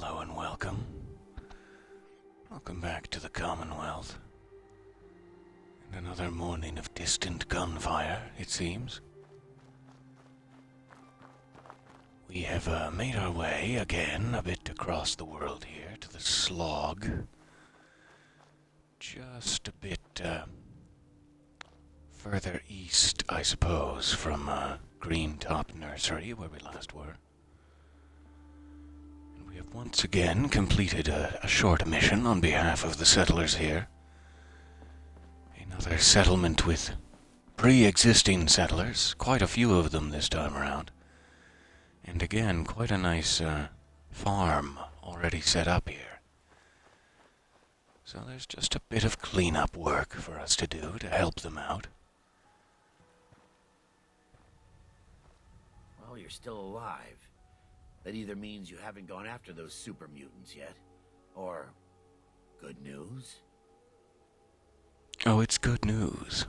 Hello and welcome. Welcome back to the Commonwealth. And another morning of distant gunfire, it seems. We have made our way again a bit across the world here to the Slog. Just a bit further east, I suppose, from Green Top Nursery, where we last were. And we have once again completed a short mission on behalf of the settlers here. Another settlement with pre-existing settlers, quite a few of them this time around. And again, quite a nice farm already set up here. So there's just a bit of cleanup work for us to do to help them out. Well, you're still alive. That either means you haven't gone after those super mutants yet, or good news. Oh, it's good news.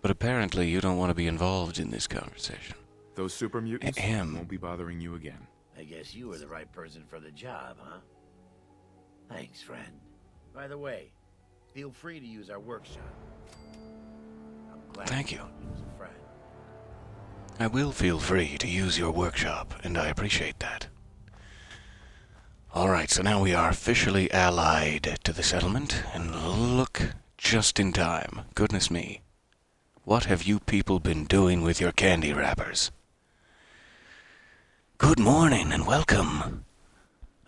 But apparently you don't want to be involved in this conversation. Those super mutants Ahem. won't be bothering you again. I guess you were the right person for the job, huh? Thanks, friend. By the way, feel free to use our workshop. I'm glad Thank you. As a friend. I will feel free to use your workshop, and I appreciate that. Alright, so now we are officially allied to the settlement, and look just in time. Goodness me. What have you people been doing with your candy wrappers? Good morning and welcome.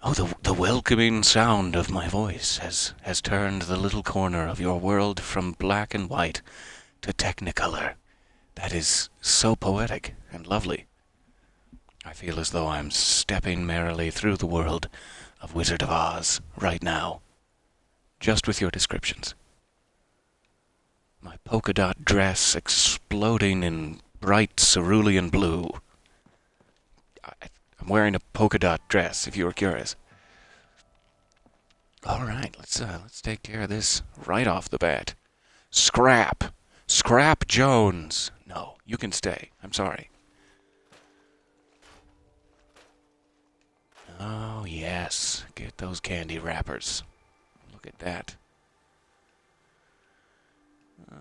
Oh, the welcoming sound of my voice has turned the little corner of your world from black and white to technicolor. That is so poetic and lovely. I feel as though I'm stepping merrily through the world of Wizard of Oz right now, just with your descriptions. My polka dot dress exploding in bright cerulean blue. I'm wearing a polka dot dress, if you were curious. All right, let's take care of this right off the bat. Scrap Jones. No, you can stay. I'm sorry. Oh yes, get those candy wrappers. Look at that.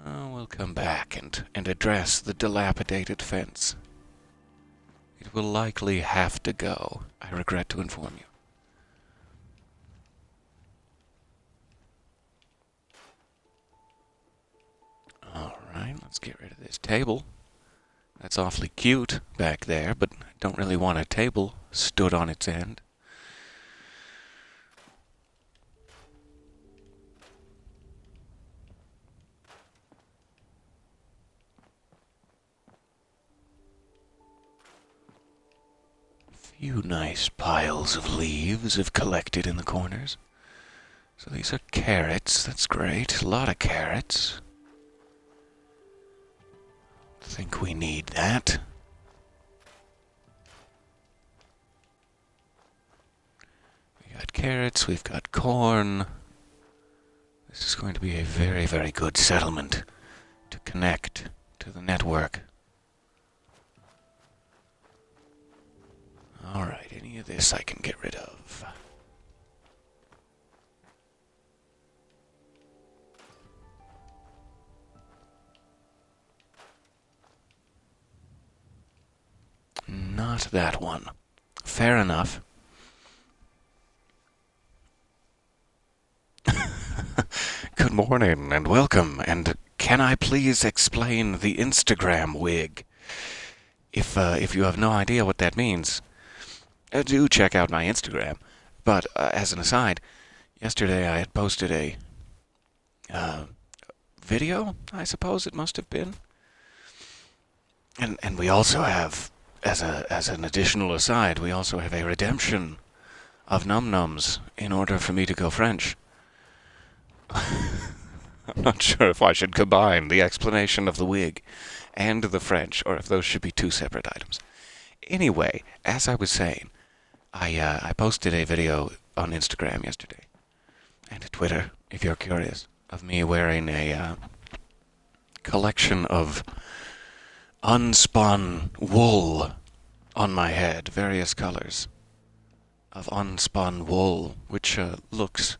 We'll come back and address the dilapidated fence. It will likely have to go, I regret to inform you. Alright, let's get rid of this table. That's awfully cute back there, but I don't really want a table stood on its end. Few nice piles of leaves have collected in the corners. So these are carrots, that's great. A lot of carrots. Think we need that. We got carrots, we've got corn. This is going to be a very, very good settlement to connect to the network. Alright, any of this I can get rid of. Not that one. Fair enough. Good morning and welcome, and can I please explain the Instagram wig? If you have no idea what that means, do check out my Instagram. But as an aside, yesterday I had posted a video, I suppose it must have been. And we also have, as an additional aside, we also have a redemption of num-nums in order for me to go French. I'm not sure if I should combine the explanation of the wig and the French, or if those should be two separate items. Anyway, as I was saying, I posted a video on Instagram yesterday, and Twitter, if you're curious, of me wearing a collection of unspun wool on my head, various colors. of unspun wool, which looks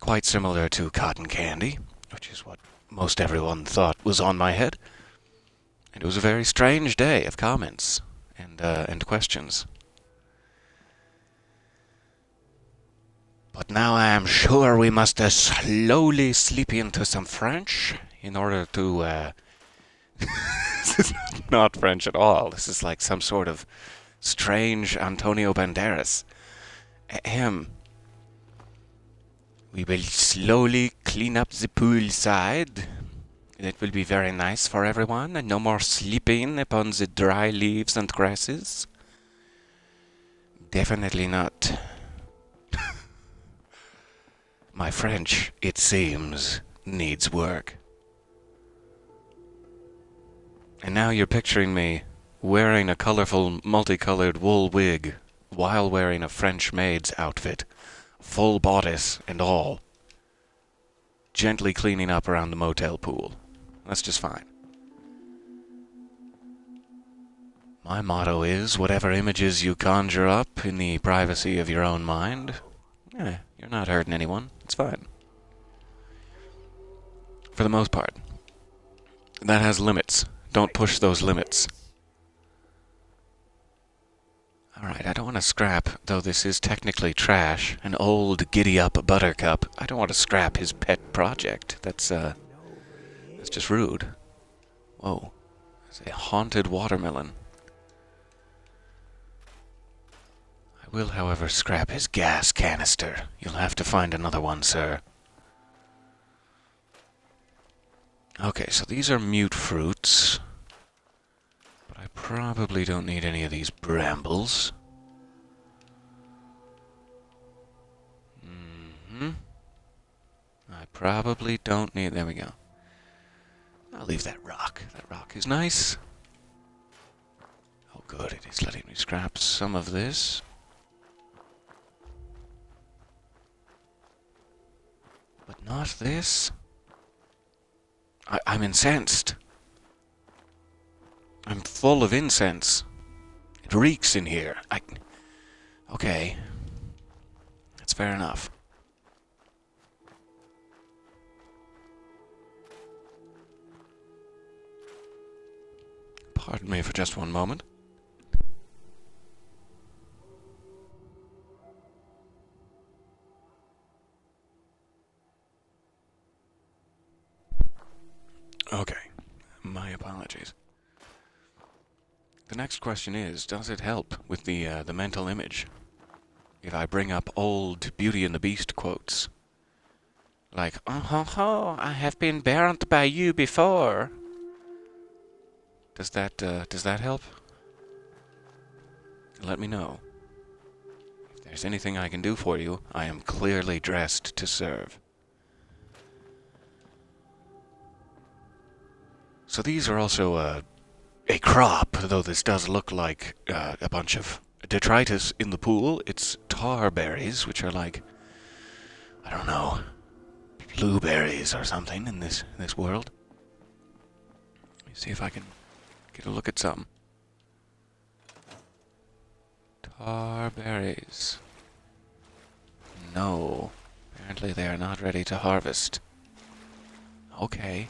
quite similar to cotton candy, which is what most everyone thought was on my head. And it was a very strange day of comments and questions. But now I am sure we must slowly slip into some French in order to. This is not French at all. This is like some sort of strange Antonio Banderas. Ahem. We will slowly clean up the pool side. It will be very nice for everyone, and no more sleeping upon the dry leaves and grasses. Definitely not. My French, it seems, needs work. And now you're picturing me wearing a colorful, multicolored wool wig while wearing a French maid's outfit, full bodice and all, gently cleaning up around the motel pool. That's just fine. My motto is, whatever images you conjure up in the privacy of your own mind, you're not hurting anyone. It's fine. For the most part. That has limits. Don't push those limits. Alright, I don't want to scrap, though this is technically trash, an old giddy-up buttercup. I don't want to scrap his pet project. That's just rude. Whoa. It's a haunted watermelon. I will, however, scrap his gas canister. You'll have to find another one, sir. Okay, so these are mute fruits. But I probably don't need any of these brambles. I probably don't need... There we go. I'll leave that rock. That rock is nice. Oh, good. It is letting me scrap some of this. But not this. I'm incensed. I'm full of incense. It reeks in here. Okay. That's fair enough. Pardon me for just one moment. Okay. My apologies. The next question is, does it help with the mental image if I bring up old Beauty and the Beast quotes? Like, oh, I have been burnt by you before. Does that help? Let me know. If there's anything I can do for you, I am clearly dressed to serve. So these are also a crop, though this does look like a bunch of detritus in the pool. It's tar berries, which are like, I don't know, blueberries or something in this world. Let me see if I can get a look at some. Tar berries. No. Apparently they are not ready to harvest. Okay.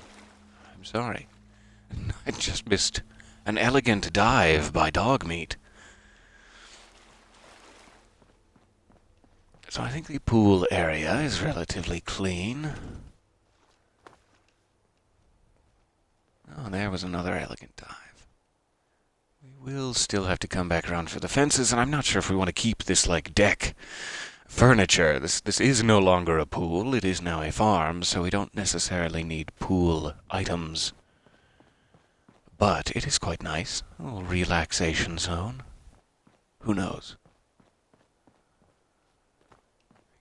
I'm sorry. I just missed an elegant dive by dog meat. So I think the pool area is relatively clean. Oh, there was another elegant dive. We will still have to come back around for the fences, and I'm not sure if we want to keep this, like, deck furniture. This is no longer a pool. It is now a farm, so we don't necessarily need pool items. But it is quite nice. A little relaxation zone. Who knows?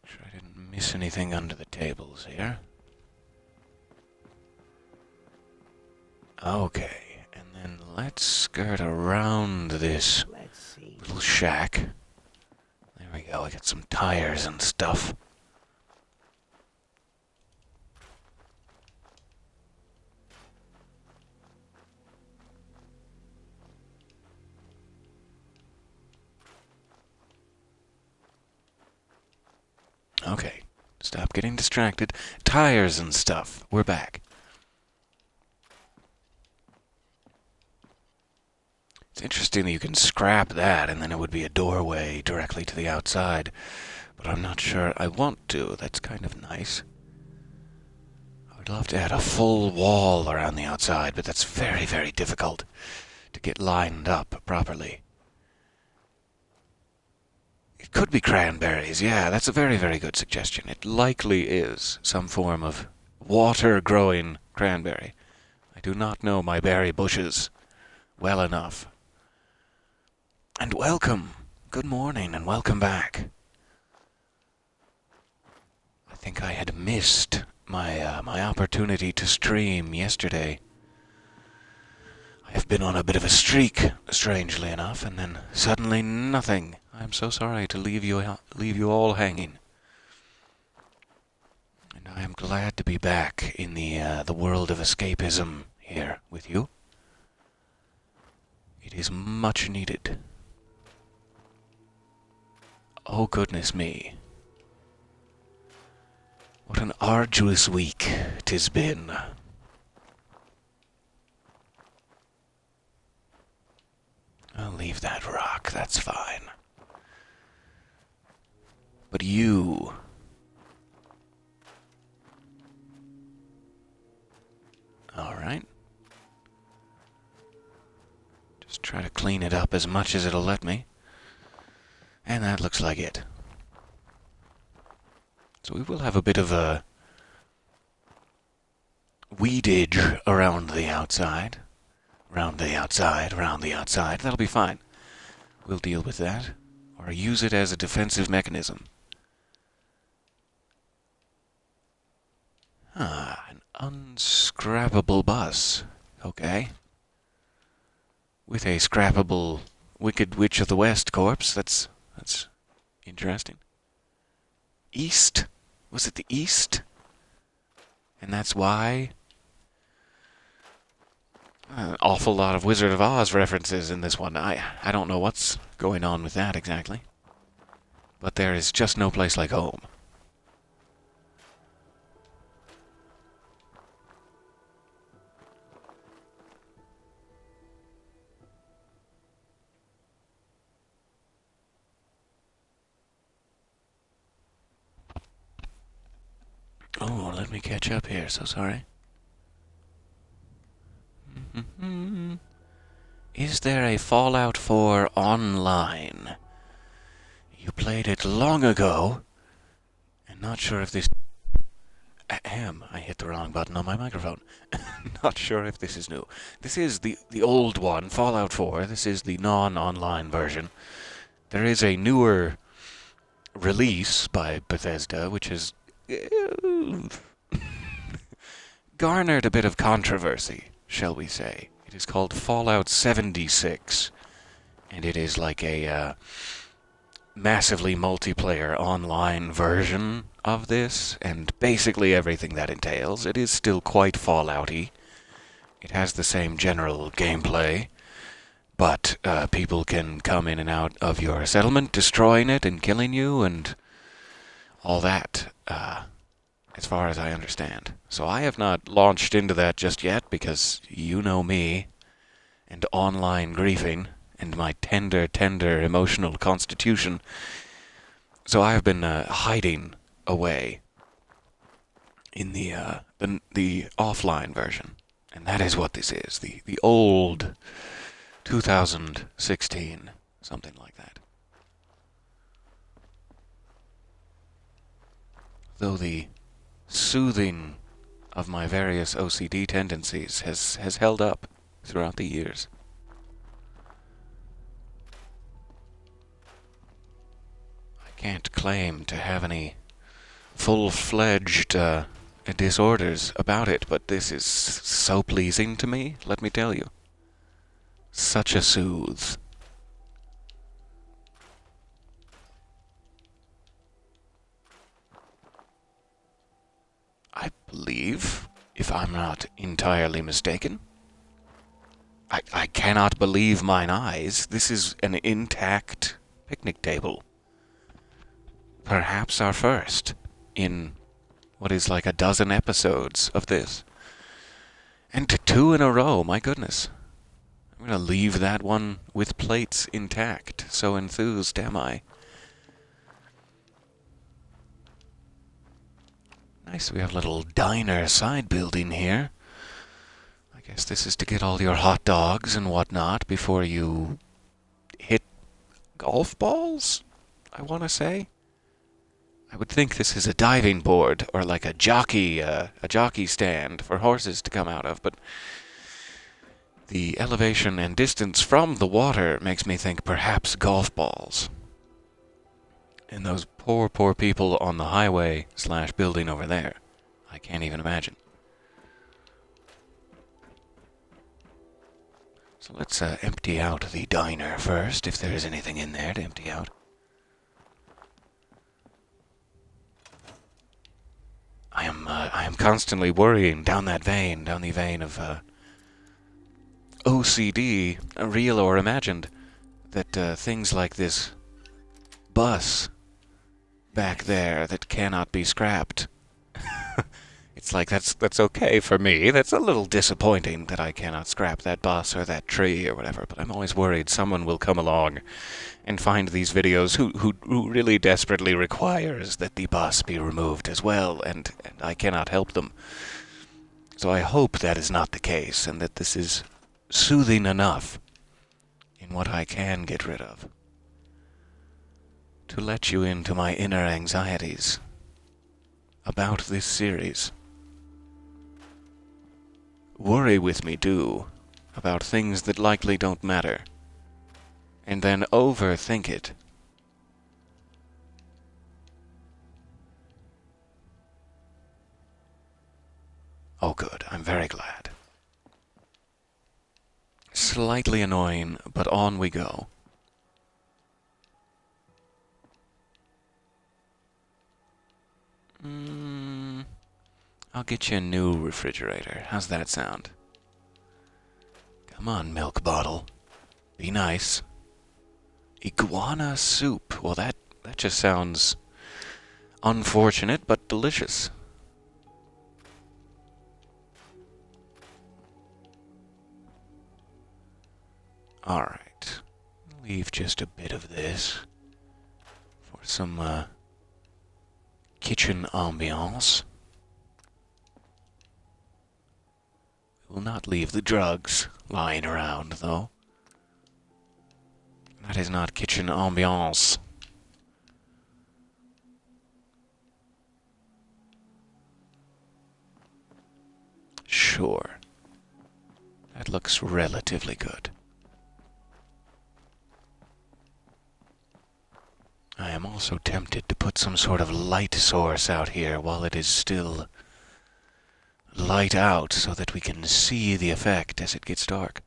Make sure I didn't miss anything under the tables here. Okay, and then let's skirt around this little shack. There we go, I got some tires and stuff. Okay. Stop getting distracted. Tires and stuff. We're back. It's interesting that you can scrap that and then it would be a doorway directly to the outside. But I'm not sure I want to. That's kind of nice. I would love to add a full wall around the outside, but that's very, very difficult to get lined up properly. It could be cranberries, yeah, that's a very, very good suggestion. It likely is some form of water-growing cranberry. I do not know my berry bushes well enough. And welcome. Good morning and welcome back. I think I had missed my opportunity to stream yesterday. I have been on a bit of a streak, strangely enough, and then suddenly nothing. I'm so sorry to leave you all hanging. And I am glad to be back in the world of escapism here with you. It is much needed. Oh goodness me. What an arduous week 'tis been. I'll leave that rock, that's fine. But you... Alright. Just try to clean it up as much as it'll let me. And that looks like it. So we will have a bit of a weedage around the outside. Around the outside, around the outside. That'll be fine. We'll deal with that. Or use it as a defensive mechanism. Ah, an unscrappable bus. Okay. With a scrappable Wicked Witch of the West corpse. That's interesting. East? Was it the East? And that's why? An awful lot of Wizard of Oz references in this one. I don't know what's going on with that exactly. But there is just no place like home. Oh, let me catch up here. So sorry. Is there a Fallout 4 online? You played it long ago, and not sure if this... I hit the wrong button on my microphone. Not sure if this is new. This is the old one, Fallout 4. This is the non-online version. There is a newer release by Bethesda, which has garnered a bit of controversy, shall we say. It is called Fallout 76, and it is like a massively multiplayer online version of this, and basically everything that entails. It is still quite Fallout-y. It has the same general gameplay, but people can come in and out of your settlement, destroying it and killing you, and all that, as far as I understand. So I have not launched into that just yet, because you know me, and online griefing, and my tender emotional constitution. So I have been hiding away in the offline version. And that is what this is, the old 2016, something like that. Though the soothing of my various OCD tendencies has held up throughout the years. I can't claim to have any full-fledged disorders about it, but this is so pleasing to me, let me tell you. Such a soothe. I believe, if I'm not entirely mistaken. I cannot believe mine eyes. This is an intact picnic table. Perhaps our first. in what is like a dozen episodes of this. And 2 in a row, my goodness. I'm going to leave that one with plates intact. So enthused am I. Nice, we have a little diner side building here. I guess this is to get all your hot dogs and whatnot before you hit golf balls, I want to say. I would think this is a diving board or like a jockey stand for horses to come out of, but the elevation and distance from the water makes me think perhaps golf balls. And those poor people on the highway / building over there. I can't even imagine. So let's empty out the diner first, if there is anything in there to empty out. I am constantly worrying down the vein of OCD, real or imagined, that things like this bus back there that cannot be scrapped. It's like that's okay for me. That's a little disappointing that I cannot scrap that bus or that tree or whatever, but I'm always worried someone will come along and find these videos who really desperately requires that the bus be removed as well, and I cannot help them. So I hope that is not the case, and that this is soothing enough in what I can get rid of to let you into my inner anxieties about this series. Worry with me, do, about things that likely don't matter, and then overthink it. Oh good, I'm very glad. Slightly annoying, but on we go. I'll get you a new refrigerator. How's that sound? Come on, milk bottle. Be nice. Iguana soup. Well, that just sounds unfortunate, but delicious. Alright. Leave just a bit of this for some kitchen ambiance. Will not leave the drugs lying around, though. That is not kitchen ambiance. Sure. That looks relatively good. I am also tempted to put some sort of light source out here while it is still light out so that we can see the effect as it gets dark.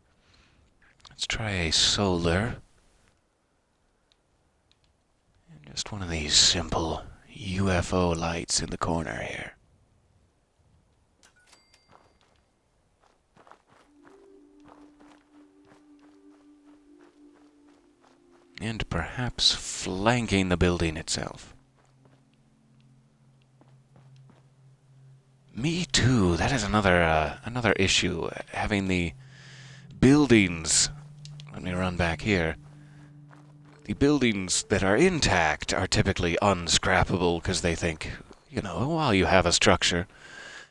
Let's try a solar. And just one of these simple UFO lights in the corner here. And perhaps flanking the building itself. Me too. That is another issue. Having the buildings. Let me run back here. The buildings that are intact are typically unscrappable because they think, while you have a structure,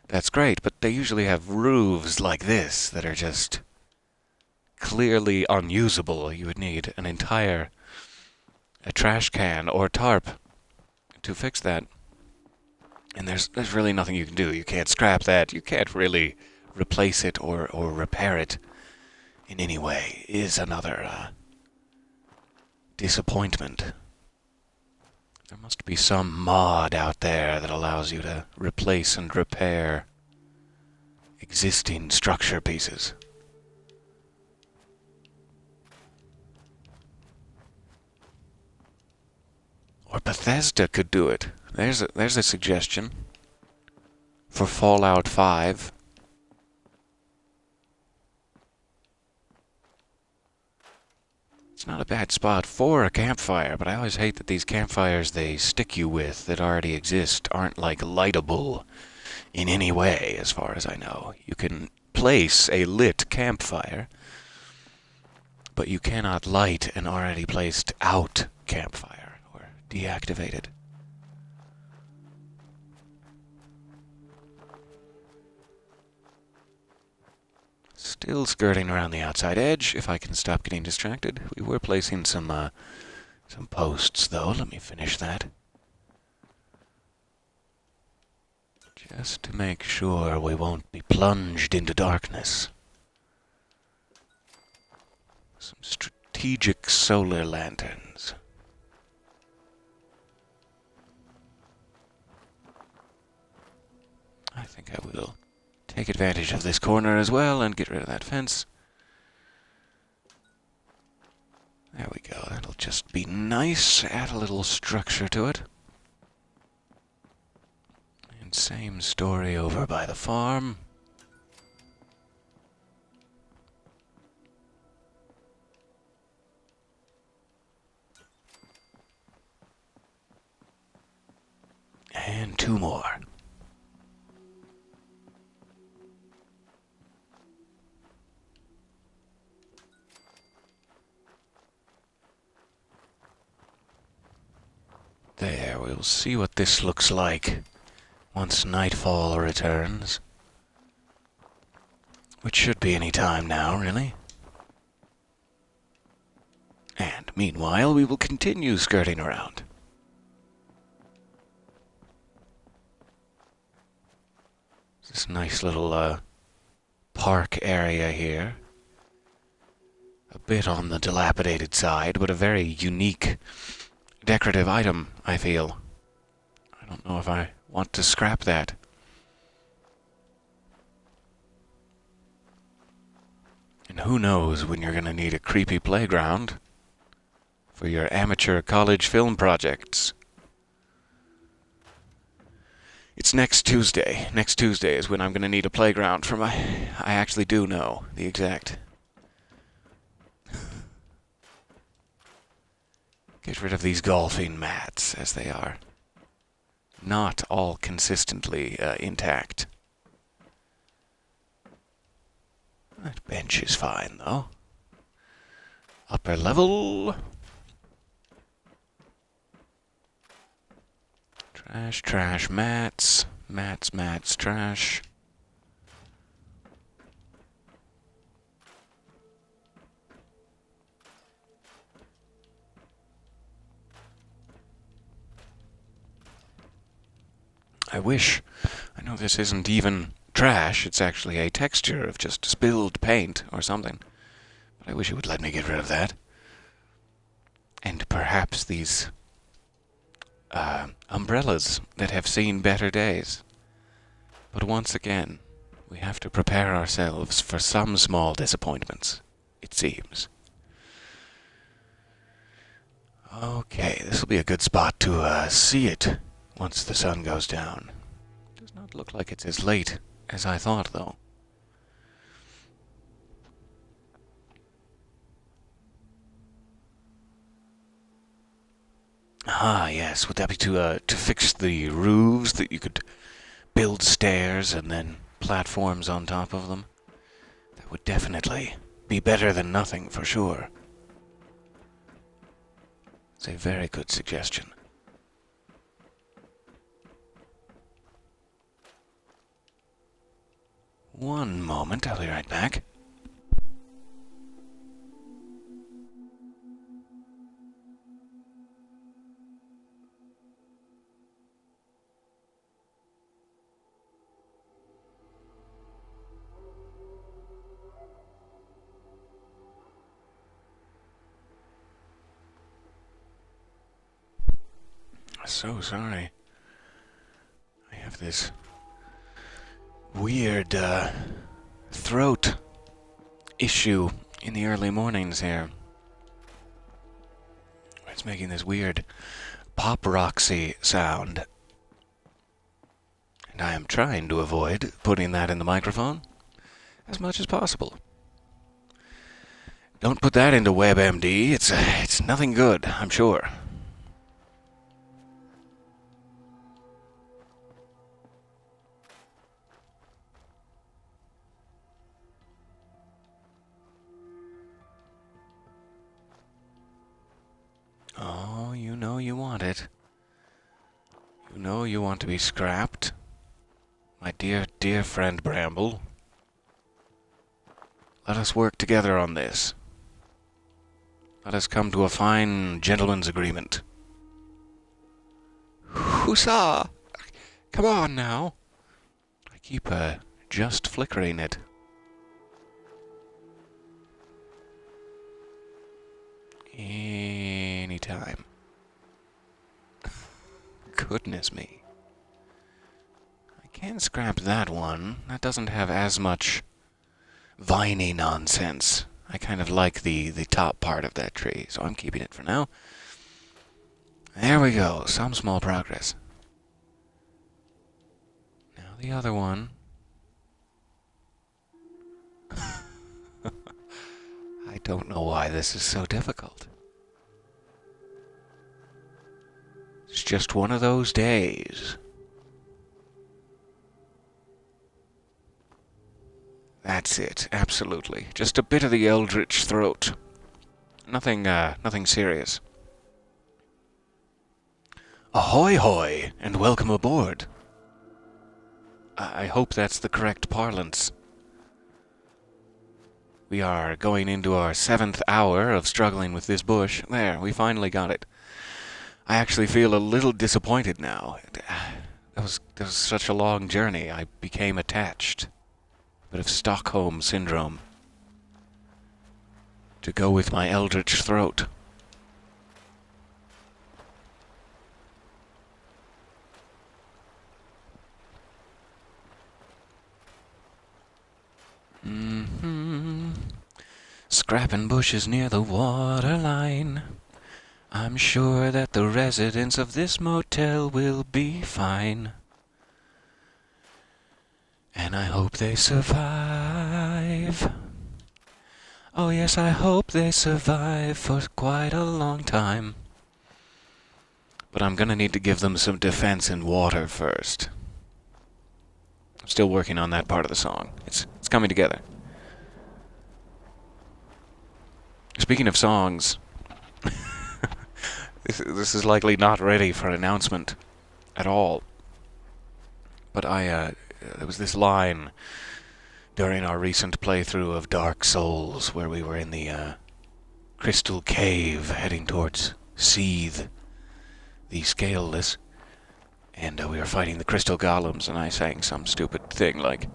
that's great. But they usually have roofs like this that are just clearly unusable. You would need an entire trash can or tarp to fix that. And there's really nothing you can do. You can't scrap that. You can't really replace it or repair it in any way. Is another disappointment. There must be some mod out there that allows you to replace and repair existing structure pieces. Or Bethesda could do it. There's a suggestion for Fallout 5. It's not a bad spot for a campfire, but I always hate that these campfires they stick you with that already exist aren't like lightable in any way, as far as I know. You can place a lit campfire, but you cannot light an already placed out campfire or deactivate it. Still skirting around the outside edge, if I can stop getting distracted. We were placing some posts, though. Let me finish that. Just to make sure we won't be plunged into darkness. Some strategic solar lanterns. I think I will take advantage of this corner as well and get rid of that fence. There we go. That'll just be nice. Add a little structure to it. And same story over by the farm. And 2 more. There, we'll see what this looks like once nightfall returns. Which should be any time now, really. And meanwhile, we will continue skirting around. This nice little park area here. A bit on the dilapidated side, but a very unique decorative item, I feel. I don't know if I want to scrap that. And who knows when you're going to need a creepy playground for your amateur college film projects. It's next Tuesday. Next Tuesday is when I'm going to need a playground for my... I actually do know the exact... Get rid of these golfing mats, as they are not all consistently intact. That bench is fine, though. Upper level. Trash, trash, mats. Mats, mats, trash. I wish. I know this isn't even trash. It's actually a texture of just spilled paint or something. But I wish it would let me get rid of that. And perhaps these umbrellas that have seen better days. But once again, we have to prepare ourselves for some small disappointments, it seems. Okay, this will be a good spot to see it once the sun goes down. Does not look like it's as late as I thought, though. Ah, yes. Would that be to fix the roofs that you could build stairs and then platforms on top of them? That would definitely be better than nothing, for sure. It's a very good suggestion. One moment, I'll be right back. So sorry. I have this weird throat issue in the early mornings here. It's making this weird pop-roxy sound. And I am trying to avoid putting that in the microphone as much as possible. Don't put that into WebMD. It's nothing good, I'm sure. Oh, you know you want it. You know you want to be scrapped. My dear, dear friend Bramble. Let us work together on this. Let us come to a fine gentleman's agreement. Huzzah! Come on now. I keep, just flickering it. Anytime. Goodness me. I can't scrap that one. That doesn't have as much viney nonsense. I kind of like the top part of that tree, so I'm keeping it for now. There we go. Some small progress. Now the other one. I don't know why this is so difficult. It's just one of those days. That's it, absolutely. Just a bit of the eldritch throat. Nothing serious. Ahoy hoy, and welcome aboard. I hope that's the correct parlance. We are going into our 7th hour of struggling with this bush. There, we finally got it. I actually feel a little disappointed now. That was such a long journey. I became attached. Bit of Stockholm syndrome. To go with my eldritch throat. Scrapping bushes near the waterline. I'm sure that the residents of this motel will be fine. And I hope they survive. Oh yes, I hope they survive for quite a long time. But I'm gonna need to give them some defense in water first. I'm still working on that part of the song. It's coming together. Speaking of songs, this is likely not ready for announcement at all. But there was this line during our recent playthrough of Dark Souls where we were in the crystal cave heading towards Seethe, the Scaleless, and we were fighting the crystal golems, and I sang some stupid thing like,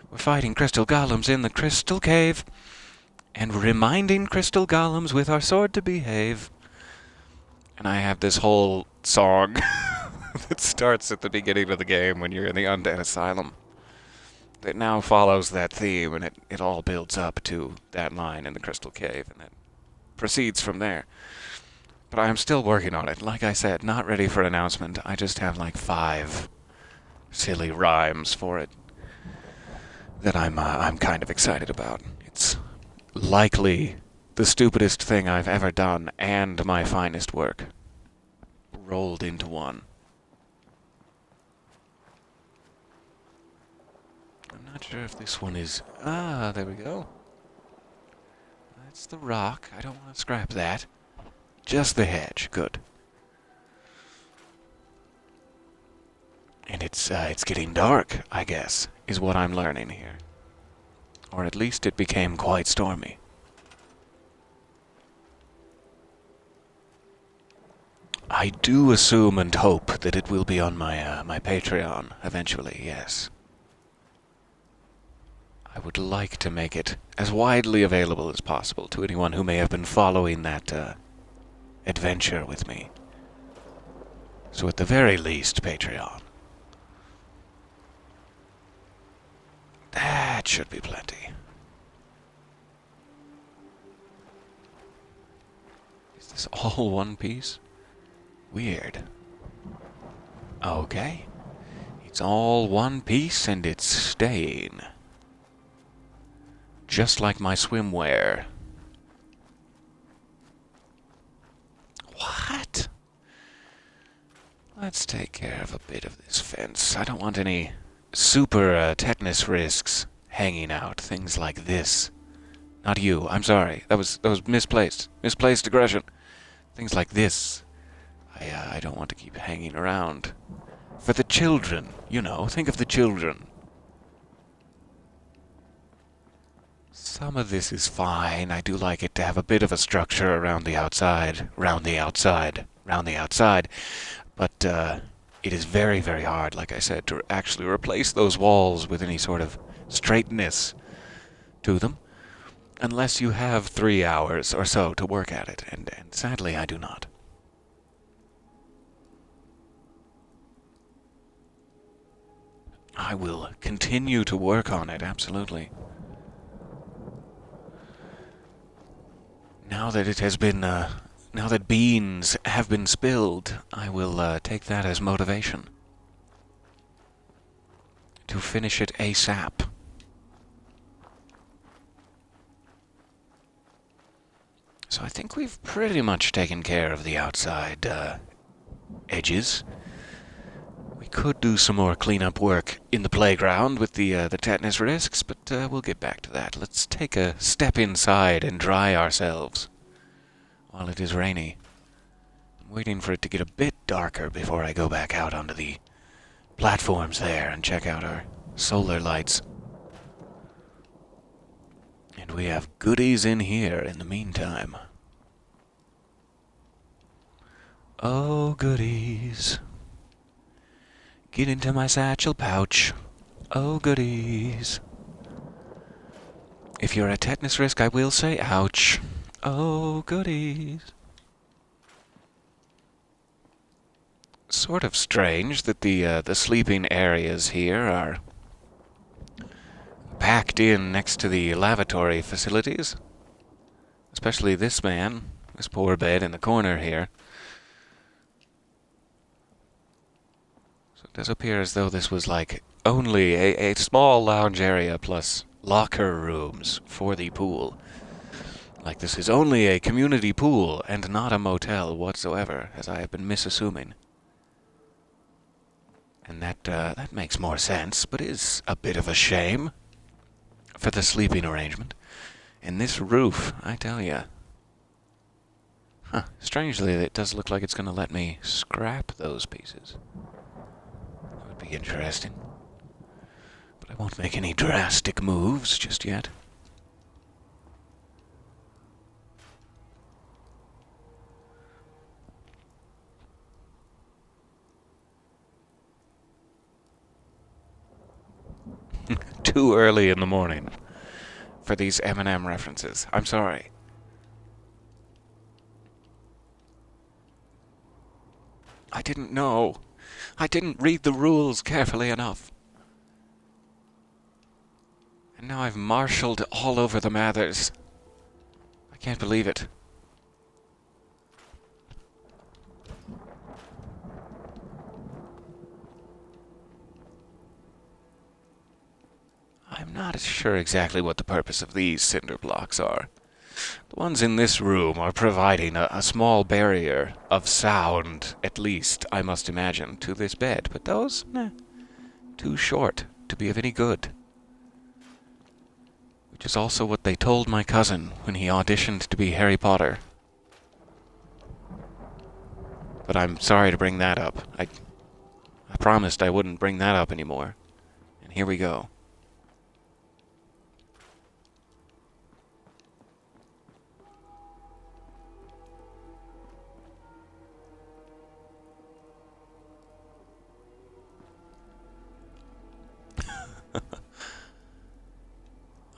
"We're fighting crystal golems in the crystal cave, and reminding crystal golems with our sword to behave." And I have this whole song that starts at the beginning of the game when you're in the undead asylum. It now follows that theme, and it all builds up to that line in the crystal cave, and it proceeds from there. But I'm still working on it. Like I said, not ready for announcement. I just have like 5 silly rhymes for it that I'm kind of excited about. It's likely the stupidest thing I've ever done, and my finest work, rolled into one. I'm not sure if this one is... Ah, there we go. That's the rock. I don't want to scrap that. Just the hedge. Good. And it's getting dark, I guess, is what I'm learning here. Or at least it became quite stormy. I do assume and hope that it will be on my Patreon eventually, yes. I would like to make it as widely available as possible to anyone who may have been following that adventure with me. So at the very least, Patreon. That should be plenty. Is this all one piece? Weird. Okay. It's all one piece and it's staying. Just like my swimwear. Let's take care of a bit of this fence. I don't want any super tetanus risks hanging out. Things like this. Not you. I'm sorry. That was misplaced. Misplaced aggression. Things like this. I don't want to keep hanging around. For the children, you know. Think of the children. Some of this is fine. I do like it to have a bit of a structure around the outside. Round the outside. Round the outside. But it is very, very hard, like I said, to actually replace those walls with any sort of straightness to them. Unless you have 3 hours or so to work at it. And sadly, I do not. I will continue to work on it, absolutely. Now that it has been, now that beans have been spilled, I will take that as motivation. To finish it ASAP. So I think we've pretty much taken care of the outside edges. We could do some more cleanup work in the playground with the tetanus risks, but we'll get back to that. Let's take a step inside and dry ourselves while it is rainy. I'm waiting for it to get a bit darker before I go back out onto the platforms there and check out our solar lights. And we have goodies in here in the meantime. Oh, goodies. Get into my satchel pouch. Oh, goodies. If you're a tetanus risk, I will say ouch. Oh, goodies. Sort of strange that the sleeping areas here are packed in next to the lavatory facilities. Especially this man, this poor bed in the corner here. So it does appear as though this was like only a small lounge area plus locker rooms for the pool. Like this is only a community pool and not a motel whatsoever, as I have been misassuming. And that makes more sense, but is a bit of a shame for the sleeping arrangement. And this roof, I tell ya. Huh, strangely, it does look like it's going to let me scrap those pieces. That would be interesting. But I won't make any drastic moves just yet. Too early in the morning for these M&M references. I'm sorry. I didn't know. I didn't read the rules carefully enough. And now I've marshaled all over the Mathers. I can't believe it. I'm not sure exactly what the purpose of these cinder blocks are. The ones in this room are providing a small barrier of sound, at least, I must imagine, to this bed. But those, too short to be of any good. Which is also what they told my cousin when he auditioned to be Harry Potter. But I'm sorry to bring that up. I promised I wouldn't bring that up anymore. And here we go.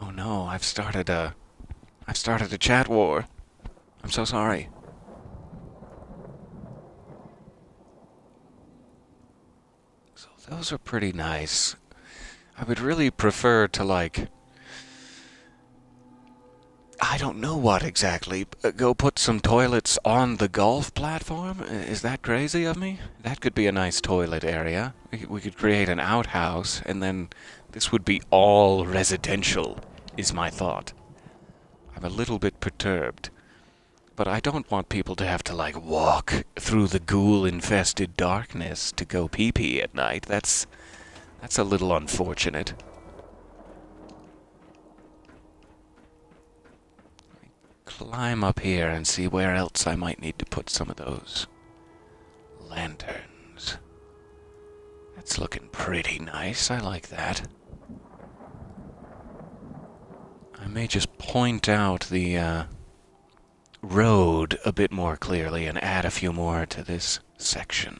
Oh no, I've started a chat war. I'm so sorry. So those are pretty nice. I would really prefer to, like, I don't know what exactly. Go put some toilets on the golf platform? Is that crazy of me? That could be a nice toilet area. We could create an outhouse, and then this would be all residential, is my thought. I'm a little bit perturbed But I don't want people to have to, like, walk through the ghoul-infested darkness to go pee-pee at night. That's a little unfortunate. Climb up here and see where else I might need to put some of those lanterns. That's looking pretty nice. I like that. I may just point out the road a bit more clearly and add a few more to this section,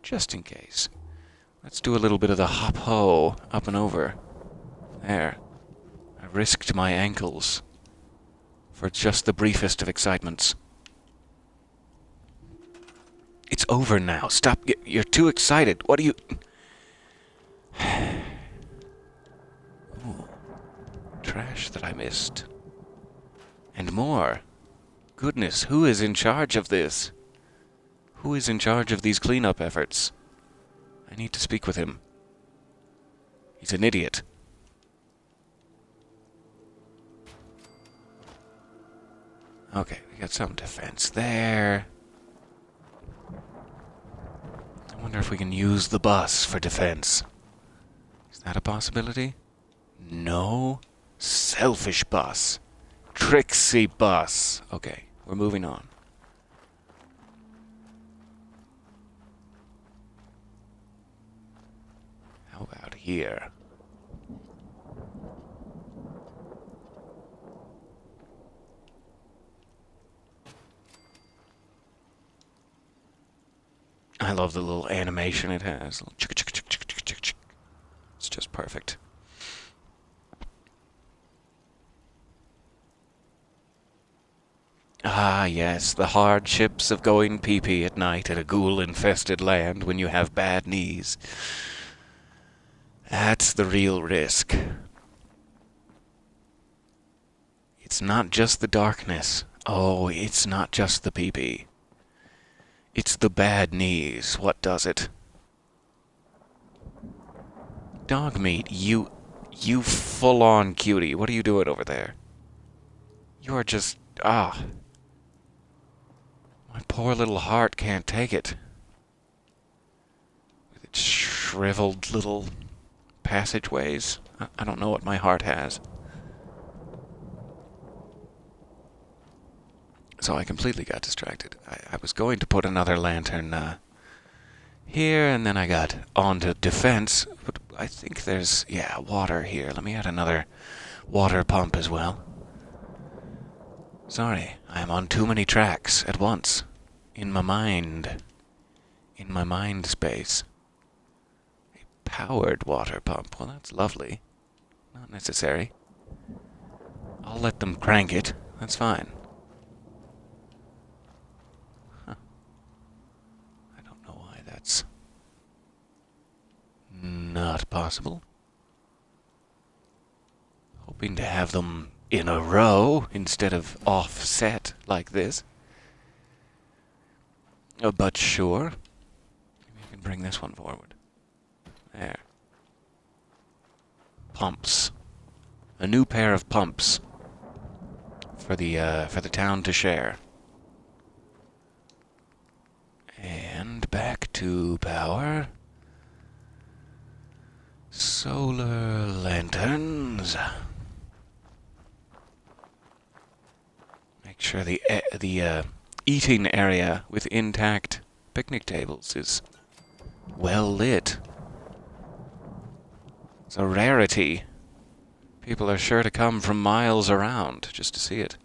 just in case. Let's do a little bit of the hop-ho up and over. There. I risked my ankles for just the briefest of excitements. It's over now. Stop. You're too excited. What are you... Ooh. Trash that I missed. And more. Goodness, who is in charge of this? Who is in charge of these cleanup efforts? I need to speak with him. He's an idiot. Okay, we got some defense there. I wonder if we can use the bus for defense. Is that a possibility? No. Selfish bus. Tricksy bus. Okay, we're moving on. How about here? I love the little animation it has. It's just perfect. Ah, yes, the hardships of going pee-pee at night in a ghoul-infested land when you have bad knees. That's the real risk. It's not just the darkness. Oh, it's not just the pee-pee. It's the bad knees. What does it? Dog meat, you full-on cutie. What are you doing over there? You are just... My poor little heart can't take it. With its shriveled little passageways. I don't know what my heart has. So I completely got distracted. I was going to put another lantern here, and then I got onto defense. But I think there's, water here. Let me add another water pump as well. Sorry, I am on too many tracks at once. In my mind. In my mind space. A powered water pump. Well, that's lovely. Not necessary. I'll let them crank it. That's fine. Huh. I don't know why that's not possible. Hoping to have them in a row instead of offset like this. But sure. Maybe I can bring this one forward. There. Pumps. A new pair of pumps for the town to share. And back to power. Solar lanterns. Make sure the eating area with intact picnic tables is well lit. It's a rarity. People are sure to come from miles around just to see it.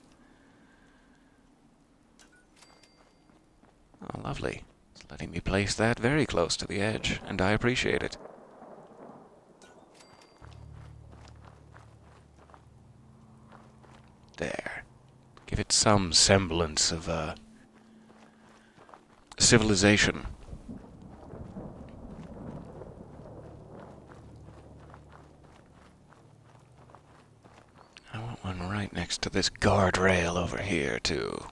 Oh, lovely. It's letting me place that very close to the edge, and I appreciate it. There. Give it some semblance of, civilization. I want one right next to this guardrail over here, too.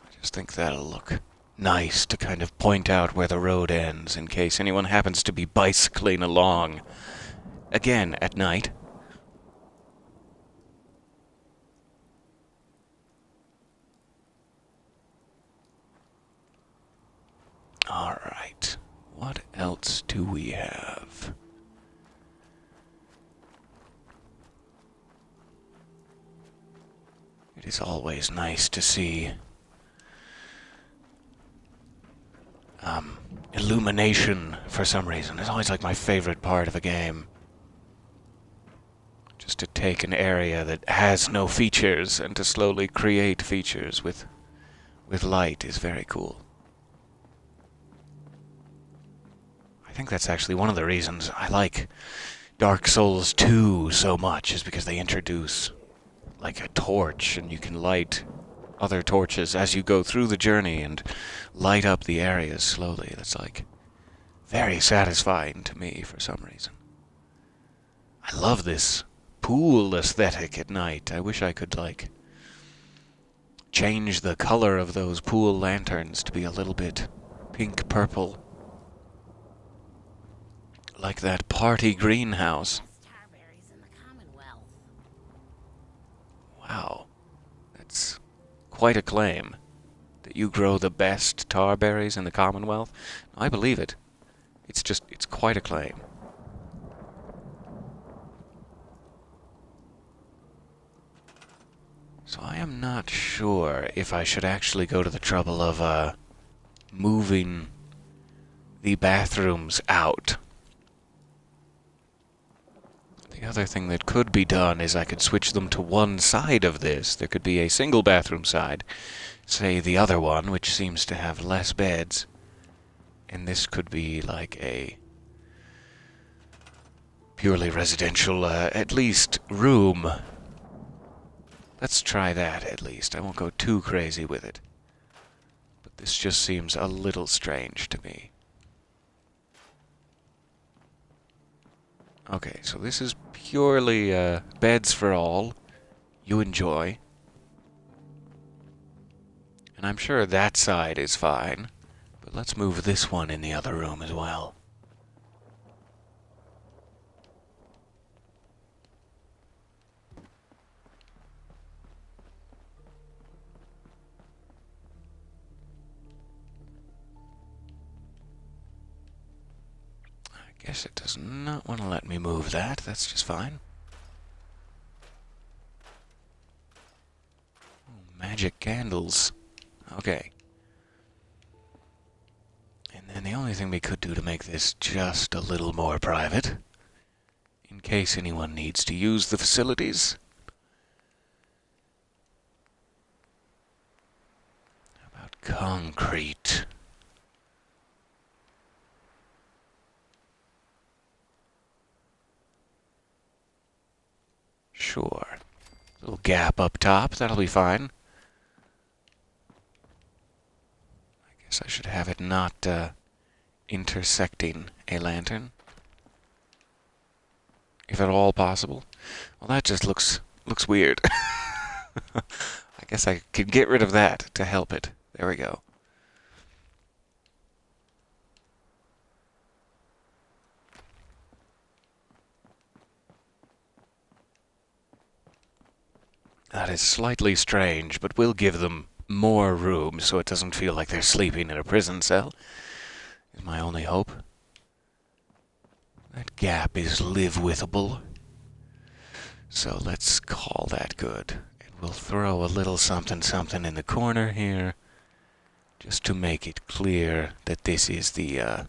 I just think that'll look nice to kind of point out where the road ends in case anyone happens to be bicycling along. Again, at night. else do we have? It is always nice to see illumination for some reason. It's always like my favorite part of a game. Just to take an area that has no features and to slowly create features with light is very cool. I think that's actually one of the reasons I like Dark Souls 2 so much, is because they introduce like a torch and you can light other torches as you go through the journey and light up the areas slowly. That's like very satisfying to me for some reason. I love this pool aesthetic at night. I wish I could like change the color of those pool lanterns to be a little bit pink purple, like that party greenhouse. Starberries in the Commonwealth. Wow, that's quite a claim, that you grow the best tarberries in the Commonwealth. I believe it. It's quite a claim. So I am not sure if I should actually go to the trouble of moving the bathrooms out. The other thing that could be done is I could switch them to one side of this. There could be a single bathroom side, say the other one, which seems to have less beds, and this could be like a purely residential, at least, room. Let's try that, at least. I won't go too crazy with it. But this just seems a little strange to me. Okay, so this is purely beds for all. You enjoy. And I'm sure that side is fine. But let's move this one in the other room as well. I guess it does not want to let me move that. That's just fine. Oh, magic candles. Okay. And then the only thing we could do to make this just a little more private, in case anyone needs to use the facilities. How about concrete? Sure. Little gap up top, that'll be fine. I guess I should have it not intersecting a lantern, if at all possible. Well, that just looks weird. I guess I could get rid of that to help it. There we go. That is slightly strange, but we'll give them more room so it doesn't feel like they're sleeping in a prison cell, is my only hope. That gap is live-withable. So let's call that good. And we'll throw a little something in the corner here, just to make it clear that this is the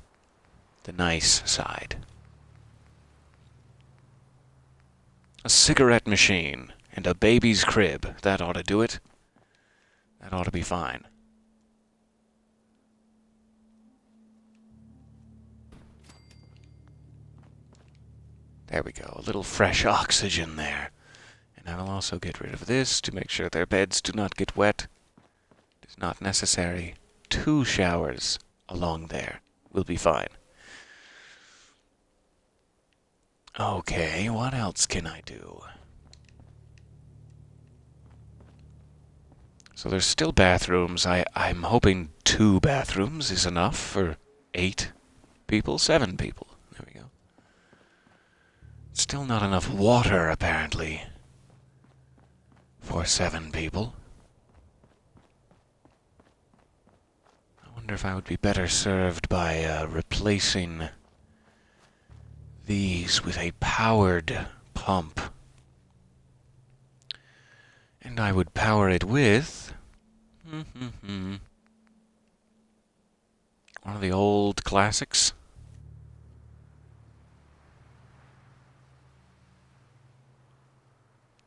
nice side. A cigarette machine. And a baby's crib. That ought to do it. That ought to be fine. There we go. A little fresh oxygen there. And I will also get rid of this to make sure their beds do not get wet. It is not necessary. 2 showers along there will be fine. Okay, what else can I do? So there's still bathrooms. I'm hoping 2 bathrooms is enough for 8 people, 7 people. There we go. Still not enough water, apparently, for 7 people. I wonder if I would be better served by replacing these with a powered pump. And I would power it with one of the old classics.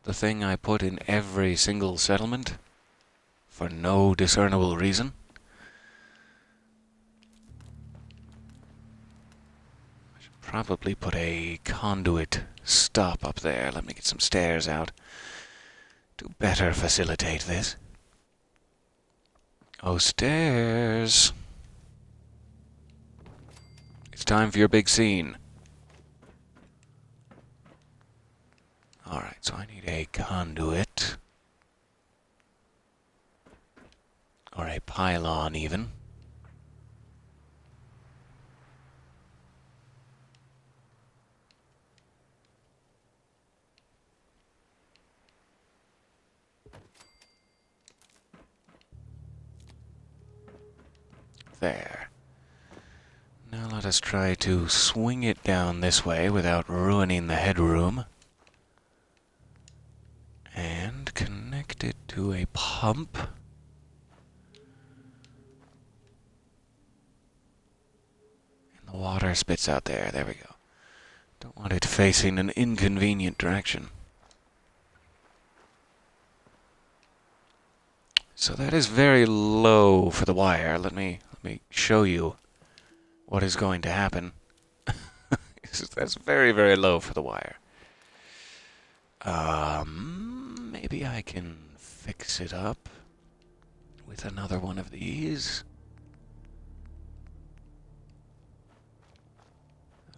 The thing I put in every single settlement for no discernible reason. I should probably put a conduit stop up there. Let me get some stairs out to better facilitate this. Oh, stairs. It's time for your big scene. Alright, so I need a conduit. Or a pylon, even. There. Now let us try to swing it down this way without ruining the headroom. And connect it to a pump. And the water spits out there. There we go. Don't want it facing an inconvenient direction. So that is very low for the wire. Let me show you what is going to happen. That's very, very low for the wire. Maybe I can fix it up with another one of these.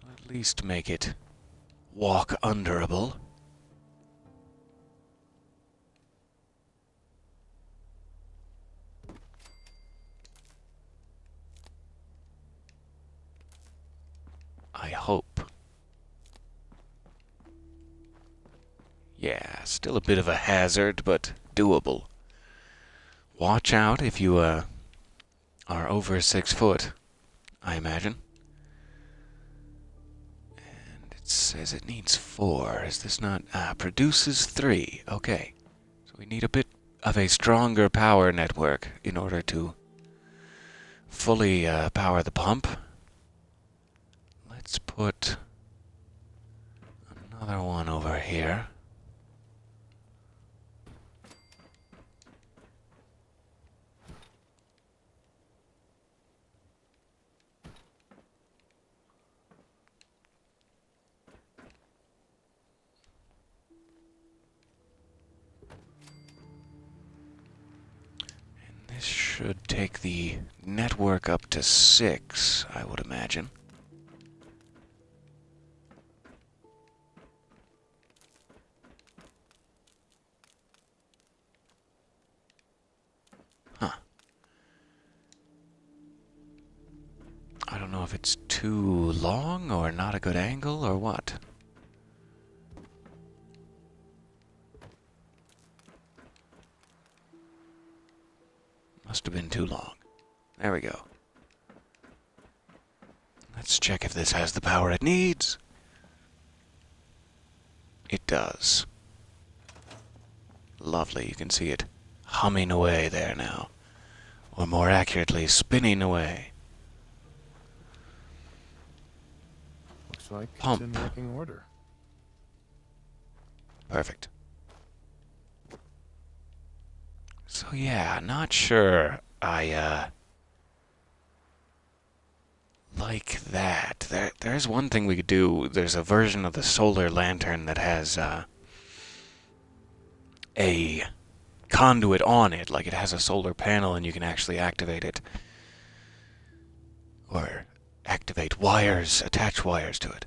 I'll at least make it walk underable. I hope. Yeah, still a bit of a hazard, but doable. Watch out if you are over 6 foot, I imagine. And it says it needs 4. Is this not... produces 3. Okay. So we need a bit of a stronger power network in order to fully power the pump. Let's put another one over here. And this should take the network up to 6, I would imagine. I don't know if it's too long or not a good angle or what. Must have been too long. There we go. Let's check if this has the power it needs. It does. Lovely, you can see it humming away there now. Or more accurately, spinning away. Looks like Pump. it's in working order. Perfect. So yeah, not sure I like that. There's one thing we could do. There's a version of the solar lantern that has a conduit on it, like it has a solar panel and you can actually activate it. Or activate wires, attach wires to it.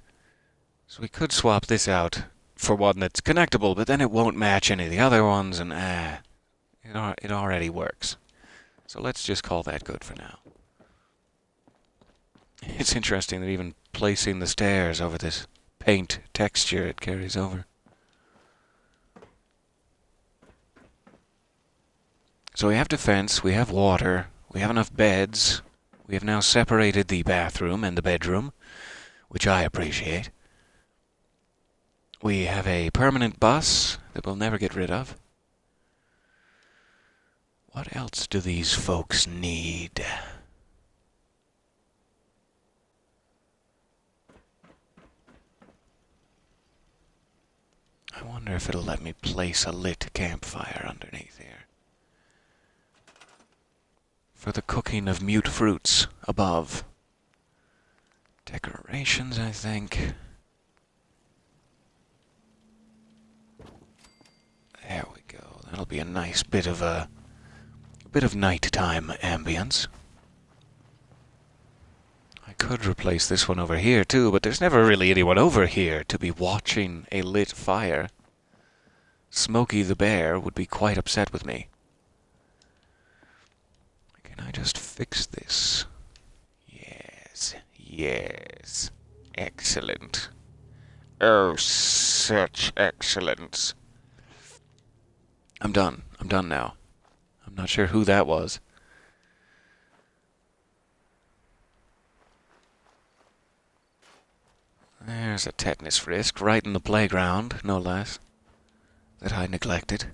So we could swap this out for one that's connectable, but then it won't match any of the other ones, and it already works. So let's just call that good for now. It's interesting that even placing the stairs over this paint texture, it carries over. So we have defense, we have water, we have enough beds. We have now separated the bathroom and the bedroom, which I appreciate. We have a permanent bus that we'll never get rid of. What else do these folks need? I wonder if it'll let me place a lit campfire underneath here. For the cooking of mute fruits above. Decorations, I think. There we go. That'll be a nice bit of nighttime ambience. I could replace this one over here too, but there's never really anyone over here to be watching a lit fire. Smokey the Bear would be quite upset with me. Can I just fix this? Yes, yes. Excellent. Oh, such excellence. I'm done. I'm done now. I'm not sure who that was. There's a tetanus risk right in the playground, no less, that I neglected.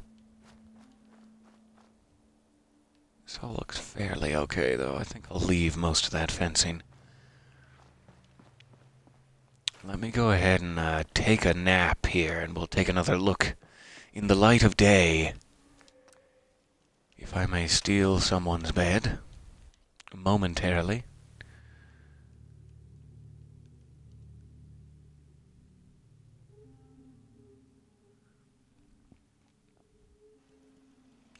This all looks fairly okay, though. I think I'll leave most of that fencing. Let me go ahead and take a nap here, and we'll take another look in the light of day. If I may steal someone's bed, momentarily.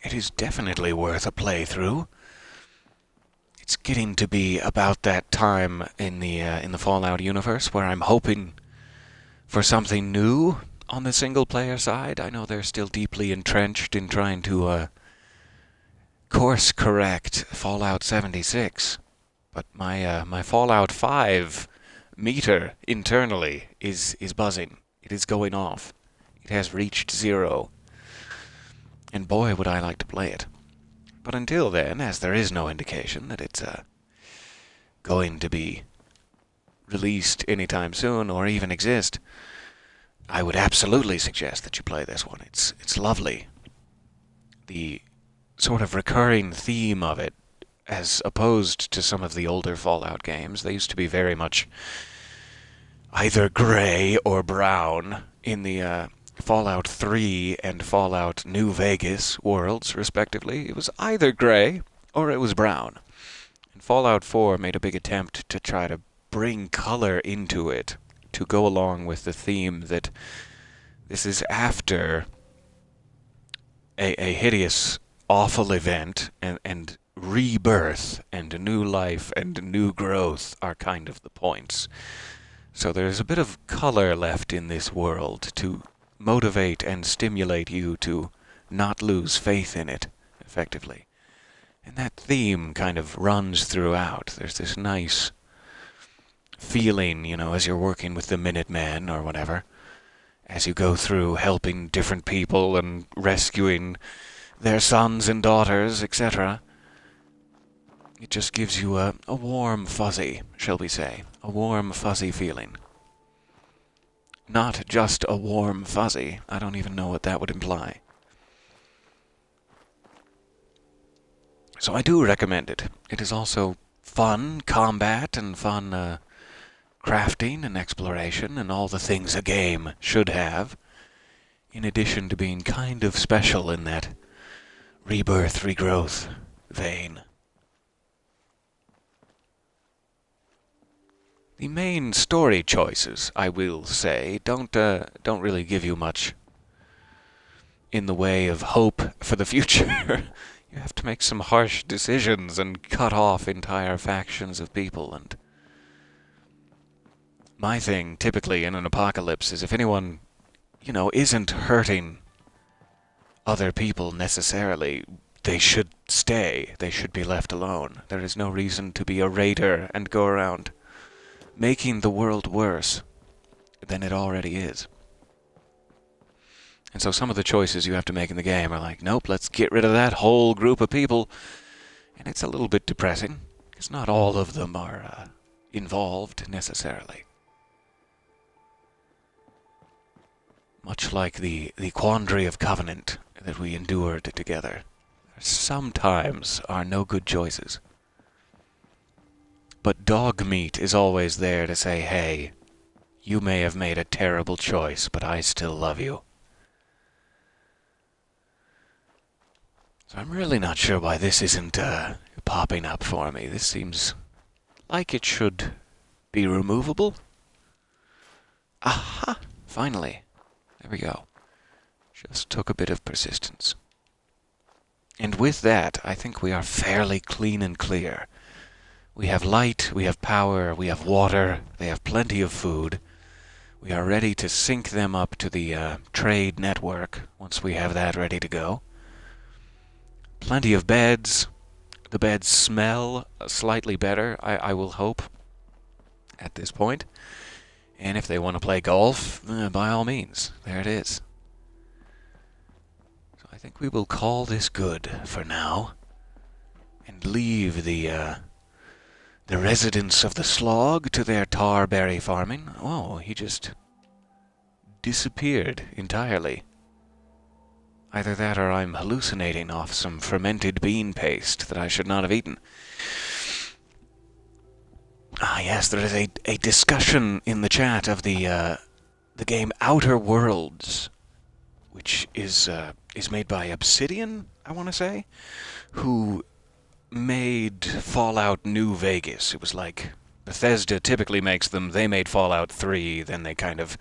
It is definitely worth a playthrough. It's getting to be about that time in the Fallout universe where I'm hoping for something new on the single-player side. I know they're still deeply entrenched in trying to course-correct Fallout 76, but my Fallout 5 meter internally is buzzing. It is going off. It has reached 0. And boy, would I like to play it. But until then, as there is no indication that it's going to be released anytime soon or even exist, I would absolutely suggest that you play this one. It's lovely. The sort of recurring theme of it, as opposed to some of the older Fallout games, they used to be very much either gray or brown in the Fallout 3 and Fallout New Vegas worlds, respectively. It was either gray or it was brown. And Fallout 4 made a big attempt to try to bring color into it, to go along with the theme that this is after a hideous, awful event, and rebirth and a new life and a new growth are kind of the points. So there's a bit of color left in this world to motivate and stimulate you to not lose faith in it, effectively. And that theme kind of runs throughout. There's this nice feeling, as you're working with the Minutemen or whatever, as you go through helping different people and rescuing their sons and daughters, etc. It just gives you a warm, fuzzy, shall we say, a warm, fuzzy feeling. Not just a warm fuzzy. I don't even know what that would imply. So I do recommend it. It is also fun combat and fun crafting and exploration and all the things a game should have, in addition to being kind of special in that rebirth, regrowth vein. The main story choices, I will say, don't really give you much in the way of hope for the future. You have to make some harsh decisions and cut off entire factions of people. And my thing, typically in an apocalypse, is if anyone, isn't hurting other people necessarily, they should stay. They should be left alone. There is no reason to be a raider and go around making the world worse than it already is. And so some of the choices you have to make in the game are like, nope, let's get rid of that whole group of people. And it's a little bit depressing, because not all of them are involved necessarily. Much like the quandary of covenant that we endured together. Sometimes are no good choices. But dog meat is always there to say, hey, you may have made a terrible choice, but I still love you. So I'm really not sure why this isn't popping up for me. This seems like it should be removable. Aha! Finally. There we go. Just took a bit of persistence. And with that, I think we are fairly clean and clear. We have light, we have power, we have water, they have plenty of food. We are ready to sync them up to the trade network once we have that ready to go. Plenty of beds. The beds smell slightly better, I will hope, at this point. And if they want to play golf, by all means, there it is. So I think we will call this good for now, and leave the residents of the Slog to their tarberry farming. Oh, he just disappeared entirely. Either that or I'm hallucinating off some fermented bean paste that I should not have eaten. Ah, yes, there is a discussion in the chat of the game Outer Worlds, which is made by Obsidian, I want to say, who made Fallout New Vegas. It was like Bethesda typically makes them. They made Fallout 3, then they kind of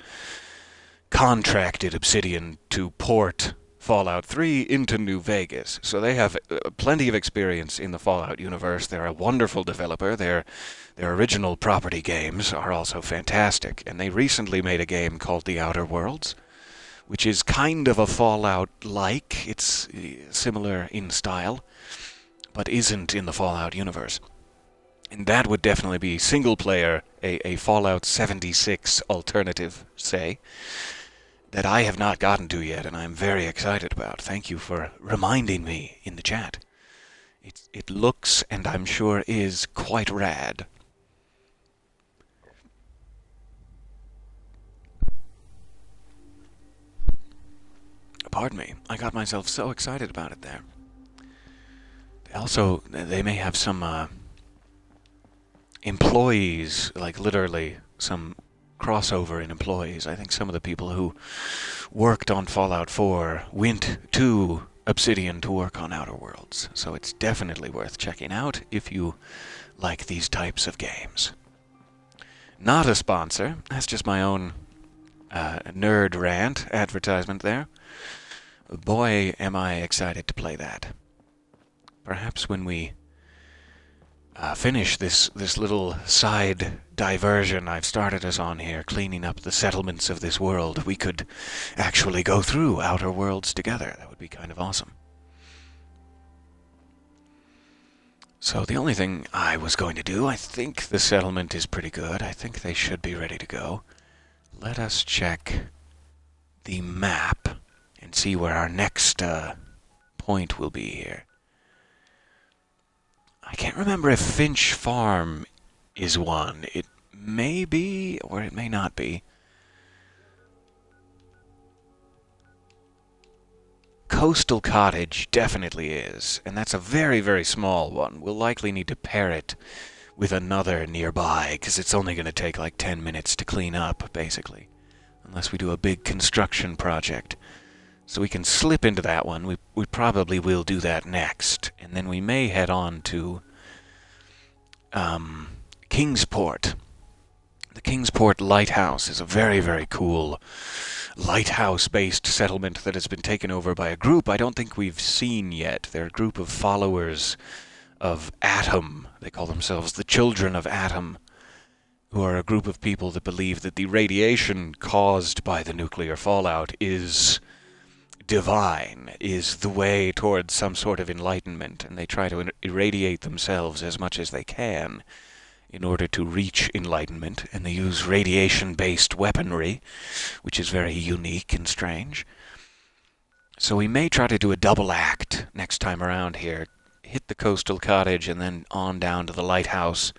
contracted Obsidian to port Fallout 3 into New Vegas. So they have plenty of experience in the Fallout universe. They're a wonderful developer. Their original property games are also fantastic. And they recently made a game called The Outer Worlds, which is kind of a Fallout-like. It's similar in style, but isn't in the Fallout universe. And that would definitely be single-player, a Fallout 76 alternative, say, that I have not gotten to yet, and I'm very excited about. Thank you for reminding me in the chat. It looks, and I'm sure is, quite rad. Pardon me, I got myself so excited about it there. Also, they may have some employees, like literally some crossover in employees. I think some of the people who worked on Fallout 4 went to Obsidian to work on Outer Worlds. So it's definitely worth checking out if you like these types of games. Not a sponsor. That's just my own nerd rant advertisement there. Boy, am I excited to play that. Perhaps when we finish this little side diversion I've started us on here, cleaning up the settlements of this world, we could actually go through Outer Worlds together. That would be kind of awesome. So the only thing I was going to do, I think the settlement is pretty good. I think they should be ready to go. Let us check the map and see where our next point will be here. I can't remember if Finch Farm is one. It may be, or it may not be. Coastal Cottage definitely is, and that's a very, very small one. We'll likely need to pair it with another nearby, because it's only going to take like 10 minutes to clean up, basically. Unless we do a big construction project. So we can slip into that one. We probably will do that next. And then we may head on to Kingsport. The Kingsport Lighthouse is a very, very cool lighthouse-based settlement that has been taken over by a group I don't think we've seen yet. They're a group of followers of Atom. They call themselves the Children of Atom, who are a group of people that believe that the radiation caused by the nuclear fallout is divine, is the way towards some sort of enlightenment, and they try to irradiate themselves as much as they can in order to reach enlightenment, and they use radiation-based weaponry, which is very unique and strange. So we may try to do a double act next time around here, hit the coastal cottage and then on down to the lighthouse,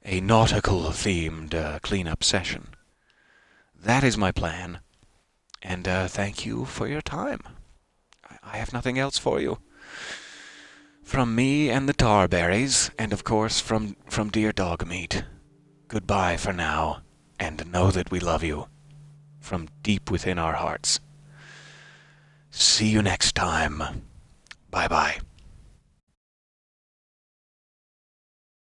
a nautical-themed cleanup session. That is my plan. And thank you for your time. I have nothing else for you. From me and the Tarberries, and of course from dear Dogmeat, goodbye for now, and know that we love you from deep within our hearts. See you next time. Bye-bye.